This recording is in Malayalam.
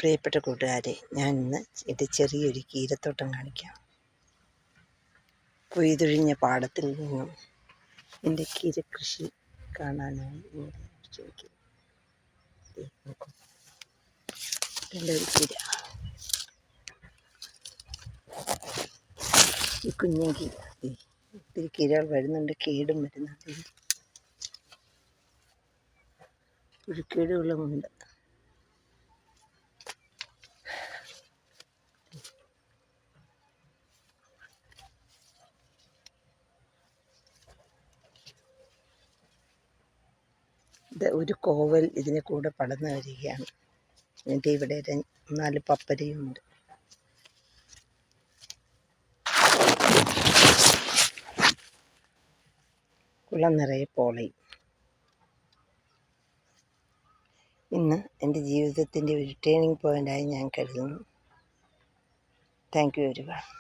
പ്രിയപ്പെട്ട കൂട്ടുകാരെ, ഞാൻ ഇന്ന് എൻ്റെ ചെറിയൊരു കീരത്തോട്ടം കാണിക്കാം. കൊയ്തൊഴിഞ്ഞ പാടത്തിൽ നിന്നും എൻ്റെ കീരകൃഷി കാണാനായി ചോദിക്കും. എൻ്റെ ഒരു കീര, ഈ കുഞ്ഞൻ കീര, ഒത്തിരി കീരകൾ വരുന്നുണ്ട്, കേടും വരുന്നുണ്ട്, പുഴുക്കേടുകളുമുണ്ട്. ഇത് ഒരു കോവൽ ഇതിനെ കൂടെ പടർന്നു വരികയാണ്. എൻ്റെ ഇവിടെ 4 പപ്പരയുമുണ്ട്. കുളം നിറയെ പോളയും. ഇന്ന് എൻ്റെ ജീവിതത്തിൻ്റെ ഒരു ടേണിംഗ് പോയിൻ്റായി ഞാൻ കരുതുന്നു. Thank you very much.